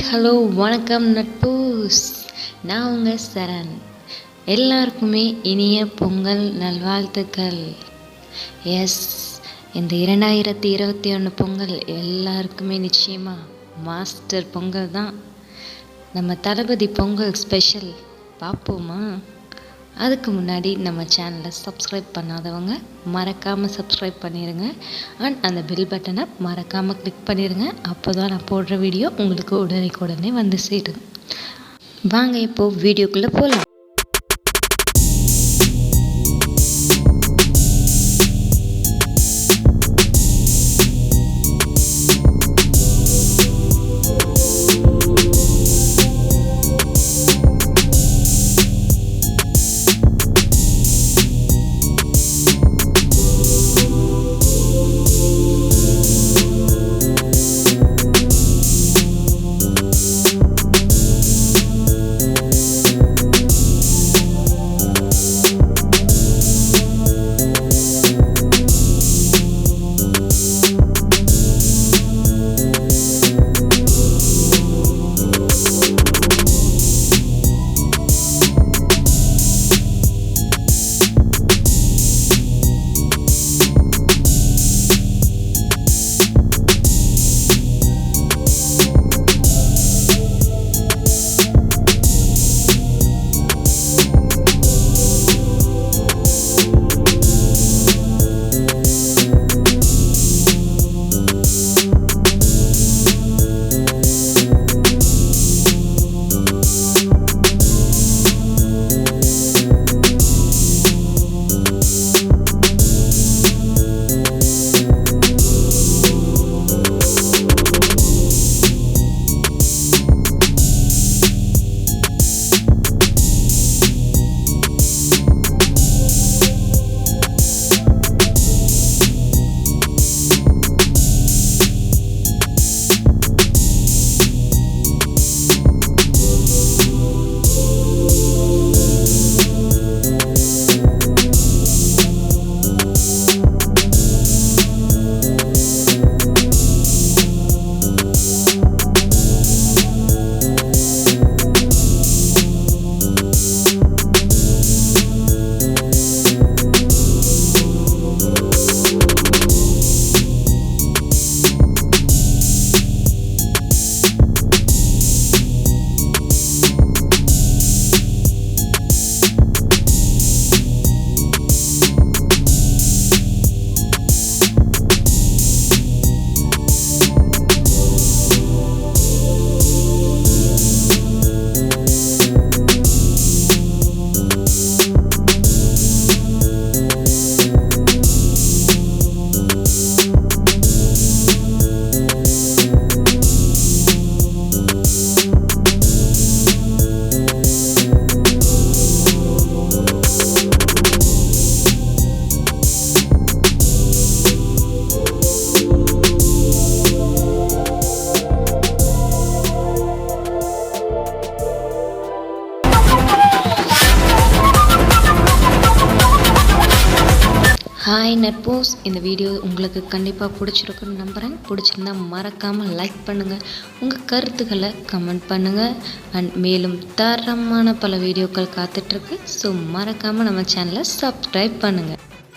Hello வணக்கம் நட்பூஸ். நான் உங்கள் சரண். எல்லாருக்குமே இனிய பொங்கல் நல்வாழ்த்துக்கள். எஸ், இந்த 2021 பொங்கல் எல்லாருக்குமே நிச்சயமாக மாஸ்டர் பொங்கல் தான். நம்ம தளபதி பொங்கல் ஸ்பெஷல் பார்ப்போமா? அதுக்கு முன்னாடி நம்ம சேனலை சப்ஸ்கிரைப் பண்ணாதவங்க மறக்காமல் சப்ஸ்கிரைப் பண்ணிடுங்க. அண்ட் அந்த பெல் பட்டனை மறக்காமல் கிளிக் பண்ணிடுங்க. அப்போ தான் நான் போடுற வீடியோ உங்களுக்கு உடனே வந்து சேரும். வாங்க இப்போது வீடியோக்குள்ளே போகலாம். ஹாய் நட்போஸ், இந்த வீடியோ உங்களுக்கு கண்டிப்பாக பிடிச்சிருக்குன்னு நம்புகிறேன். பிடிச்சிருந்தா மறக்காமல் லைக் பண்ணுங்கள், உங்கள் கருத்துக்களை கமெண்ட் பண்ணுங்கள். அண்ட் மேலும் தரமான பல வீடியோக்கள் காத்துட்ருக்கு. ஸோ மறக்காமல் நம்ம சேனலை சப்ஸ்கிரைப் பண்ணுங்கள்.